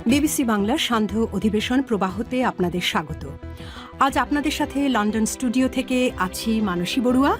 BBC বাংলার সান্ধ্য অধিবেশন প্রবাহতে আপনাদের স্বাগত। আজ আপনাদের সাথে লন্ডন স্টুডিও থেকে আছি মানসী বড়ুয়া।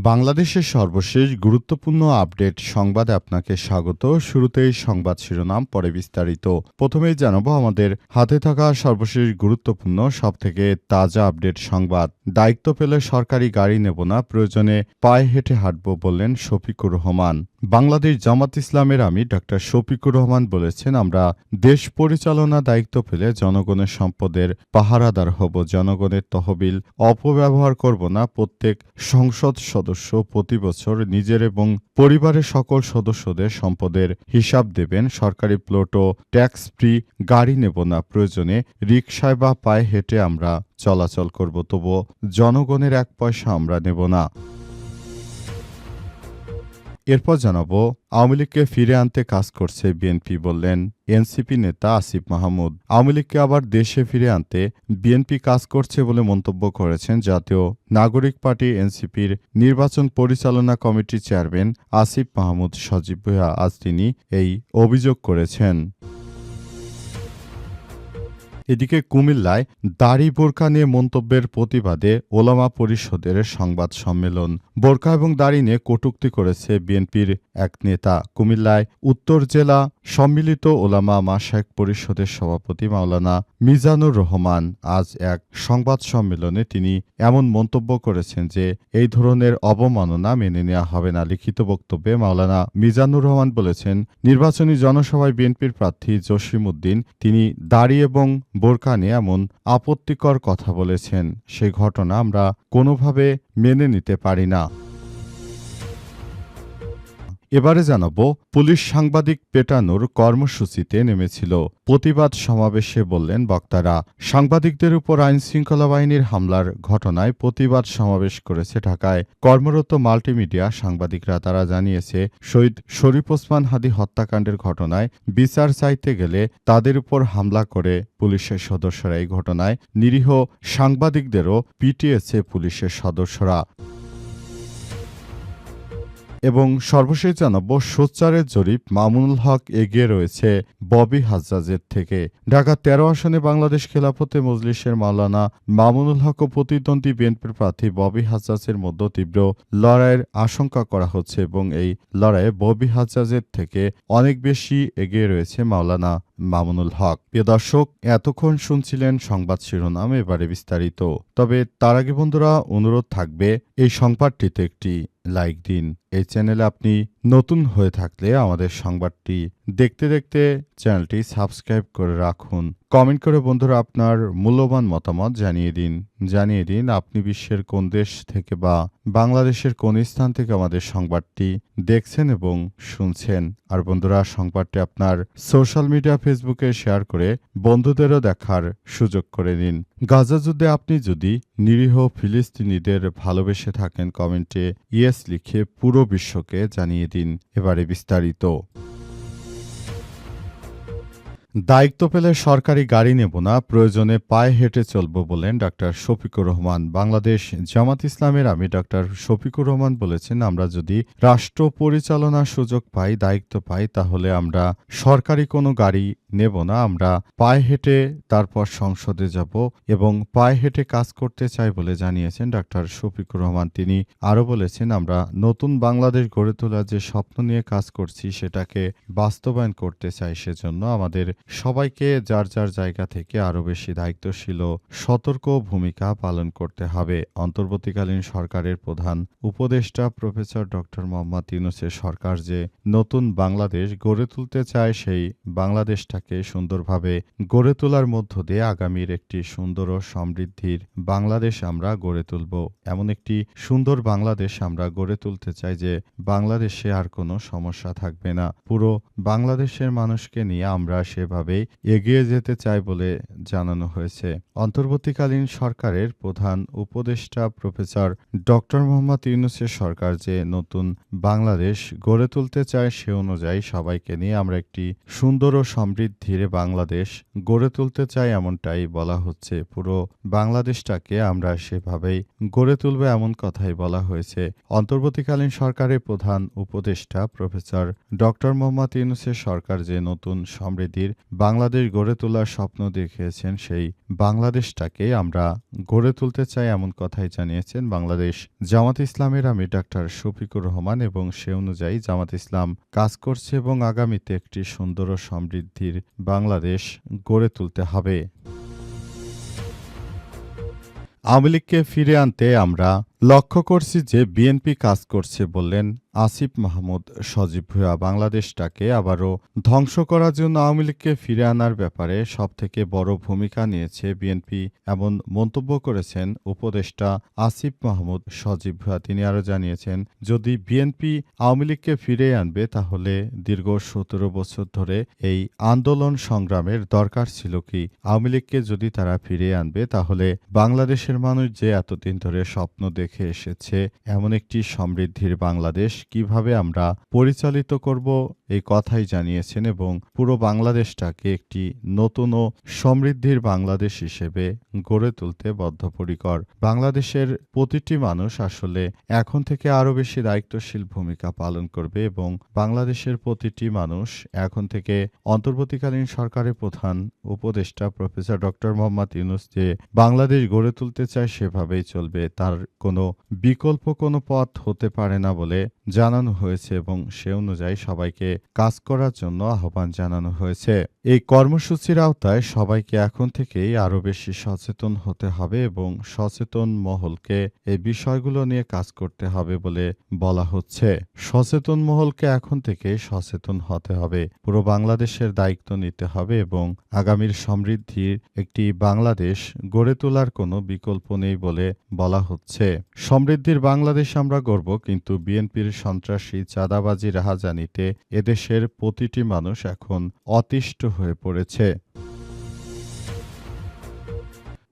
বাংলাদেশের সর্বশেষ গুরুত্বপূর্ণ আপডেট সংবাদে আপনাকে স্বাগত। শুরুতেই সংবাদ শিরোনাম, পরে বিস্তারিত। প্রথমেই জানাবো আমাদের হাতে থাকা সর্বশেষ গুরুত্বপূর্ণ সবথেকে তাজা আপডেট সংবাদ। দায়িত্ব পেলে সরকারি গাড়ি নেব না, প্রয়োজনে পায়ে হেঁটে হাঁটব বললেন শফিকুর রহমান। বাংলাদেশ জামাত ইসলামের আমির ডক্টর শফিকুর রহমান বলেছেন, আমরা দেশ পরিচালনা দায়িত্ব পেলে জনগণের সম্পদের পাহারাদার হব, জনগণের তহবিল অপব্যবহার করব না। প্রত্যেক সংসদ সদস্য প্রতি বছর নিজের এবং পরিবারের সকল সদস্যদের সম্পদের হিসাব দেবেন। সরকারি প্লট ও ট্যাক্স ফ্রি গাড়ি নেব না, প্রয়োজনে রিকশায় বা পায়ে হেঁটে আমরা চলাচল করব, তবুও জনগণের এক পয়সা আমরা নেব না। এরপর জানাবো, আওয়ামী লীগকে ফিরে আনতে কাজ করছে বিএনপি বললেন এনসিপি নেতা আসিফ মাহমুদ। আওয়ামী লীগকে আবার দেশে ফিরে আনতে বিএনপি কাজ করছে বলে মন্তব্য করেছেন জাতীয় নাগরিক পার্টি এনসিপির নির্বাচন পরিচালনা কমিটির চেয়ারম্যান আসিফ মাহমুদ সজীব ভূঁইয়া। আজ তিনি এই অভিযোগ করেছেন। এদিকে কুমিল্লায় দাড়ি বোরকা নিয়ে মন্তব্যের প্রতিবাদে ওলামা পরিষদের সংবাদ সম্মেলন। বোরকা এবং দাড়ি নিয়ে কটূক্তি করেছে বিএনপির এক নেতা। কুমিল্লায় উত্তর জেলা সম্মিলিত ওলামা মাশায়েখ পরিষদের সভাপতি মাওলানা মিজানুর রহমান আজ এক সংবাদ সম্মেলনে তিনি এমন মন্তব্য করেছেন যে এই ধরনের অবমাননা মেনে নেওয়া হবে না। লিখিত বক্তব্যে মাওলানা মিজানুর রহমান বলেছেন, নির্বাচনী জনসভায় বিএনপির প্রার্থী জসিম উদ্দিন তিনি দাড়ি এবং বোরকা নিয়ে এমন আপত্তিকর কথা বলেছেন, সেই ঘটনা আমরা কোনোভাবে মেনে নিতে পারি না। এবারে জানাবো, পুলিশ সাংবাদিক পেটানোর কর্মসূচিতে নেমেছিল। প্রতিবাদ সমাবেশে বললেন বক্তারা, সাংবাদিকদের উপর আইনশৃঙ্খলা বাহিনীর হামলার ঘটনায় প্রতিবাদ সমাবেশ করেছে ঢাকায় কর্মরত মাল্টিমিডিয়া সাংবাদিকরা। তারা জানিয়েছে, শহীদ শরীফ ওসমান হাদী হত্যাকাণ্ডের ঘটনায় বিচার চাইতে গেলে তাদের উপর হামলা করে পুলিশের সদস্যরা। এই ঘটনায় নিরীহ সাংবাদিকদেরও পিটিয়েছে পুলিশের সদস্যরা। এবং সর্বশেষ জানাবো, সোচ্চারের জরিপ মামুনুল হক এগিয়ে রয়েছে ববি হাজ্জাজের থেকে। ঢাকা ১৩ আসনে বাংলাদেশ খেলাফতে মজলিসের মাওলানা মামুনুল হক ও প্রতিদ্বন্দ্বী বিএনপির প্রার্থী ববি হাজ্জাজের মধ্যে তীব্র লড়াইয়ের আশঙ্কা করা হচ্ছে এবং এই লড়াইয়ে ববি হাজ্জাজের থেকে অনেক বেশি এগিয়ে রয়েছে মাওলানা মামুনুল হক। প্রিয় দর্শক, এতক্ষণ শুনছিলেন সংবাদ শিরোনাম, এবারে বিস্তারিত। তবে তার আগে বন্ধুরা, অনুরোধ থাকবে এই সংবাদটিতে একটি লাইক দিন। এই চ্যানেলে আপনি নতুন হয়ে থাকলে আমাদের সংবাদটি দেখতে দেখতে চ্যানেলটি সাবস্ক্রাইব করে রাখুন। কমেন্ট করে বন্ধুরা আপনার মূল্যবান মতামত জানিয়ে দিন আপনি বিশ্বের কোন দেশ থেকে বা বাংলাদেশের কোন স্থান থেকে আমাদের সংবাদটি দেখছেন এবং শুনছেন। আর বন্ধুরা, সংবাদটি আপনার সোশ্যাল মিডিয়া ফেসবুকে শেয়ার করে বন্ধুদেরও দেখার সুযোগ করে দিন। গাজা যুদ্ধে আপনি যদি নিরীহ ফিলিস্তিনিদের ভালোবেসে থাকেন, কমেন্টে ইয়েস লিখে পুরো বিশ্বকে জানিয়ে দিন। এবারে বিস্তারিত। দায়িত্ব পেলে সরকারি গাড়ি নেব না, প্রয়োজনে পায়ে হেঁটে চলব বলেন ডক্টর শফিকুর রহমান। বাংলাদেশ জামাত ইসলামের আমির ডক্টর শফিকুর রহমান বলেছেন, আমরা যদি রাষ্ট্র পরিচালনার সুযোগ পাই, দায়িত্ব পাই, তাহলে আমরা সরকারি কোনো গাড়ি নেব না, আমরা পায়ে হেঁটে তারপর সংসদে যাব এবং পায়ে হেঁটে কাজ করতে চাই বলে জানিয়েছেন ডক্টর শফিকুর রহমান। তিনি আরও বলেছেন, আমরা নতুন বাংলাদেশ গড়ে তোলার যে স্বপ্ন নিয়ে কাজ করছি সেটাকে বাস্তবায়ন করতে চাই। সেজন্য আমাদের সবাইকে যার যার জায়গা থেকে আরও বেশি দায়িত্বশীল ও সতর্ক ভূমিকা পালন করতে হবে। অন্তর্বর্তীকালীন সরকারের প্রধান উপদেষ্টা প্রফেসর ডক্টর মোহাম্মদ ইউনূসের সরকার যে নতুন বাংলাদেশ গড়ে তুলতে চায়, সেই বাংলাদেশটাকে সুন্দরভাবে গড়ে তোলার মধ্য দিয়ে আগামীর একটি সুন্দর ও সমৃদ্ধির বাংলাদেশ আমরা গড়ে তুলব। এমন একটি সুন্দর বাংলাদেশ আমরা গড়ে তুলতে চাই যে বাংলাদেশে আর কোনো সমস্যা থাকবে না। পুরো বাংলাদেশের মানুষকে নিয়ে আমরা সে সেভাবেই এগিয়ে যেতে চায় বলে জানানো হয়েছে। অন্তর্বর্তীকালীন সরকারের প্রধান উপদেষ্টা প্রফেসর ডক্টর মোহাম্মদ ইউনূসের সরকার যে নতুন বাংলাদেশ গড়ে তুলতে চায় সে অনুযায়ী সবাইকে নিয়ে আমরা একটি সুন্দর ও সমৃদ্ধির বাংলাদেশ গড়ে তুলতে চাই, এমনটাই বলা হচ্ছে। পুরো বাংলাদেশটাকে আমরা সেভাবেই গড়ে তুলব এমন কথাই বলা হয়েছে। অন্তর্বর্তীকালীন সরকারের প্রধান উপদেষ্টা প্রফেসর ডক্টর মোহাম্মদ ইউনূসের সরকার যে নতুন সমৃদ্ধির বাংলাদেশ গড়ে তোলার স্বপ্ন দেখিয়েছেন সেই বাংলাদেশটাকে আমরা গড়ে তুলতে চাই এমন কথাই জানিয়েছেন বাংলাদেশ জামাত ইসলামের আমির ডাক্তার শফিকুর রহমান, এবং সে অনুযায়ী জামাত ইসলাম কাজ করছে এবং আগামীতে একটি সুন্দর ও সমৃদ্ধির বাংলাদেশ গড়ে তুলতে হবে। আওয়ামী লীগকে ফিরে আনতে আমরা লক্ষ্য করছি যে বিএনপি কাজ করছে বললেন আসিফ মাহমুদ সজীব ভুঁইয়া। বাংলাদেশটাকে আবারও ধ্বংস করার জন্য আওয়ামী লীগকে ফিরে আনার ব্যাপারে সবথেকে বড় ভূমিকা নিয়েছে বিএনপি, এমন মন্তব্য করেছেন উপদেষ্টা আসিফ মাহমুদ সজীব ভুঁইয়া। তিনি আরও জানিয়েছেন, যদি বিএনপি আওয়ামী লীগকে ফিরে আনবে তাহলে দীর্ঘ ১৭ বছর ধরে এই আন্দোলন সংগ্রামের দরকার ছিল কি? আওয়ামী লীগকে যদি তারা ফিরে আনবে তাহলে বাংলাদেশের মানুষ যে এতদিন ধরে স্বপ্ন দেখে এসেছে এমন একটি সমৃদ্ধির বাংলাদেশ কিভাবে আমরা পরিচালিত করব এই কথাই জানিয়েছেন, এবং পুরো বাংলাদেশটাকে একটি নতুন ও সমৃদ্ধির বাংলাদেশ হিসেবে গড়ে তুলতে বদ্ধপরিকর। বাংলাদেশের প্রতিটি মানুষ আসলে এখন থেকে আরও বেশি দায়িত্বশীল ভূমিকা পালন করবে, এবং বাংলাদেশের প্রতিটি মানুষ এখন থেকে অন্তর্বর্তীকালীন সরকারের প্রধান উপদেষ্টা প্রফেসর ডক্টর মোহাম্মদ ইউনূস যে বাংলাদেশ গড়ে তুলতে চায় সেভাবেই চলবে, তার কোনো বিকল্প কোনো পথ হতে পারে না বলে জানানো হয়েছে, এবং সে অনুযায়ী সবাইকে কাজ করার জন্য আহ্বান জানানো হয়েছে। এই কর্মসূচির আওতায় সবাইকে এখন থেকেই আরও বেশি সচেতন হতে হবে এবং সচেতন মহলকে এই বিষয়গুলো নিয়ে কাজ করতে হবে বলে বলা হচ্ছে। সচেতন মহলকে এখন থেকে সচেতন হতে হবে, পুরো বাংলাদেশের দায়িত্ব নিতে হবে এবং আগামীর সমৃদ্ধির একটি বাংলাদেশ গড়ে তোলার কোনো বিকল্প নেই বলে বলা হচ্ছে। সমৃদ্ধির বাংলাদেশ আমরা গড়ব, কিন্তু বিএনপির সন্ত্রাসী চাঁদাবাজি রাহাজানিতে এদেশের প্রতিটি মানুষ এখন অতিষ্ঠ হয়ে পড়েছে।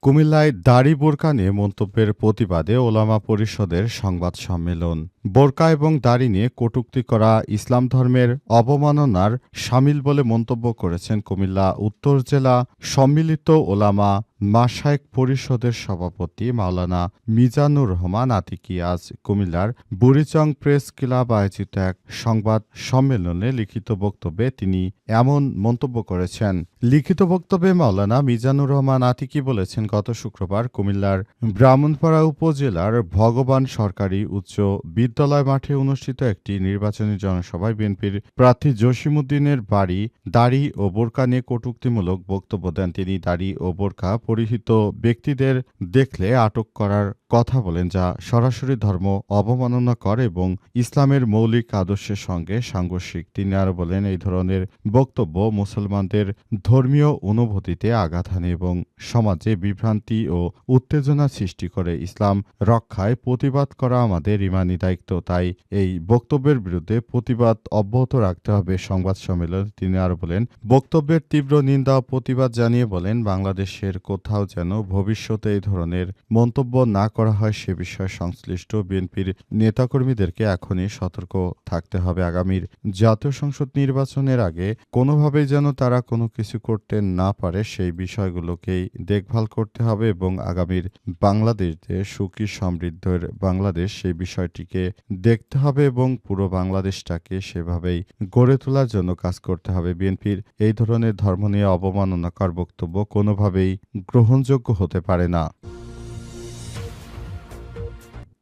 কুমিল্লায় দাড়ি বোরকা নিয়ে মন্তব্যের প্রতিবাদে ওলামা পরিষদের সংবাদ সম্মেলন। বোরকা এবং দাড়ি নিয়ে কটূক্তি করা ইসলাম ধর্মের অবমাননার শামিল বলে মন্তব্য করেছেন কুমিল্লা উত্তর জেলা সম্মিলিত ওলামা মাশায়েখ পরিষদের সভাপতি মাওলানা মিজানুর রহমান আতিকি। আজ কুমিল্লার বুড়িচং প্রেস ক্লাব আয়োজিত এক সংবাদ সম্মেলনে লিখিত বক্তব্যে তিনি এমন মন্তব্য করেছেন। লিখিত বক্তব্যে মাওলানা মিজানুর রহমান আতিকি বলেছেন, গত শুক্রবার কুমিল্লার ব্রাহ্মণপাড়া উপজেলার ভগবান সরকারি উচ্চ বিদ্যালয় মাঠে অনুষ্ঠিত একটি নির্বাচনী জনসভায় বিএনপির প্রার্থী জসিমউদ্দিনের বাড়ি দাড়ি ও বোরকা নিয়ে কটূক্তিমূলক বক্তব্য দেন। তিনি দাড়ি ও বোরকা পরিহিত ব্যক্তিদের দেখলে আটক করার কথা বলেন, যা সরাসরি ধর্ম অবমাননা করে এবং ইসলামের মৌলিক আদর্শের সঙ্গে সাংঘর্ষিক। তিনি আরও বলেন, এই ধরনের বক্তব্য মুসলমানদের ধর্মীয় অনুভূতিতে আঘাত হানে এবং সমাজে বিভ্রান্তি ও উত্তেজনা সৃষ্টি করে। ইসলাম রক্ষায় প্রতিবাদ করা আমাদের ইমানি দায়িত্ব, তাই এই বক্তব্যের বিরুদ্ধে প্রতিবাদ অব্যাহত রাখতে হবে। সংবাদ সম্মেলনে তিনি আরও বলেন, বক্তব্যের তীব্র নিন্দা ও প্রতিবাদ জানিয়ে বলেন, বাংলাদেশের কোথাও যেন ভবিষ্যতে এই ধরনের মন্তব্য না করা হয় সে বিষয়ে সংশ্লিষ্ট বিএনপির নেতাকর্মীদেরকে এখনই সতর্ক থাকতে হবে। আগামীর জাতীয় সংসদ নির্বাচনের আগে কোনোভাবেই যেন তারা কোনো কিছু করতে না পারে সেই বিষয়গুলোকেই দেখভাল করতে হবে এবং আগামীর বাংলাদেশ যে সুখী সমৃদ্ধের বাংলাদেশ সেই বিষয়টিকে দেখতে হবে এবং পুরো বাংলাদেশটাকে সেভাবেই গড়ে তোলার জন্য কাজ করতে হবে। বিএনপির এই ধরনের ধর্ম নিয়ে অবমাননাকর বক্তব্য কোনোভাবেই গ্রহণযোগ্য হতে পারে না।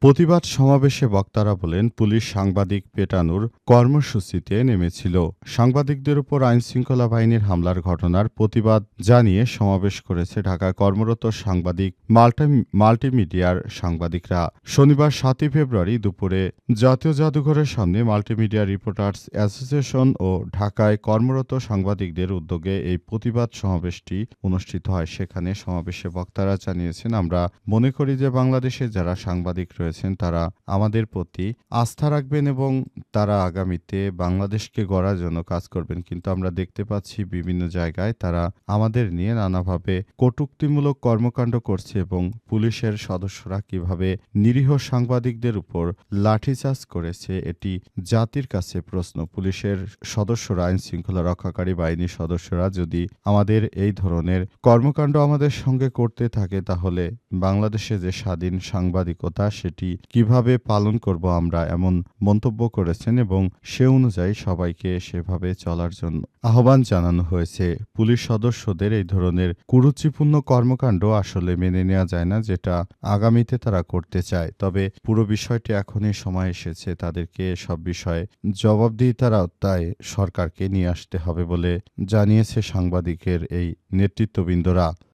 প্রতিবাদ সমাবেশে বক্তারা বলেন, পুলিশ সাংবাদিক পেটানোর কর্মসূচিতে নেমেছিল। সাংবাদিকদের উপর আইনশৃঙ্খলা বাহিনীর হামলার ঘটনার প্রতিবাদ জানিয়ে সমাবেশ করেছে ঢাকায় কর্মরত সাংবাদিক মাল্টিমিডিয়ার সাংবাদিকরা। শনিবার ৭ই ফেব্রুয়ারি দুপুরে জাতীয় জাদুঘরের সামনে মাল্টিমিডিয়া রিপোর্টার্স অ্যাসোসিয়েশন ও ঢাকায় কর্মরত সাংবাদিকদের উদ্যোগে এই প্রতিবাদ সমাবেশটি অনুষ্ঠিত হয়। সেখানে সমাবেশে বক্তারা জানিয়েছেন, আমরা মনে করি যে বাংলাদেশে যারা সাংবাদিক রয়েছে হয়েছেন তারা আমাদের প্রতি আস্থা রাখবেন এবং তারা আগামীতে বাংলাদেশকে গড়ার জন্য কাজ করবেন। কিন্তু আমরা দেখতে পাচ্ছি বিভিন্ন জায়গায় তারা আমাদের নিয়ে নানাভাবে কটূক্তিমূলক কর্মকাণ্ড করছে এবং পুলিশের সদস্যরা কিভাবে নিরীহ সাংবাদিকদের উপর লাঠিচার্জ করেছে এটি জাতির কাছে প্রশ্ন। পুলিশের সদস্যরা, আইন শৃঙ্খলা রক্ষাকারী বাহিনীর সদস্যরা যদি আমাদের এই ধরনের কর্মকাণ্ড আমাদের সঙ্গে করতে থাকে তাহলে বাংলাদেশে যে স্বাধীন সাংবাদিকতা সেটি কিভাবে পালন করব আমরা, এমন মন্তব্য করেছেন এবং সে অনুযায়ী সবাইকে সেভাবে চলার জন্য আহ্বান জানানো হয়েছে। পুলিশ সদস্যদের এই ধরনের কুরুচিপূর্ণ কর্মকাণ্ড আসলে মেনে নেওয়া যায় না, যেটা আগামীতে তারা করতে চায়। তবে পুরো বিষয়টি এখনই সময় এসেছে তাদেরকে সব বিষয়ে জবাবদিহিতার আওতায় সরকারকে নিয়ে আসতে হবে বলে জানিয়েছে সাংবাদিকের এই নেতৃত্ববৃন্দরা।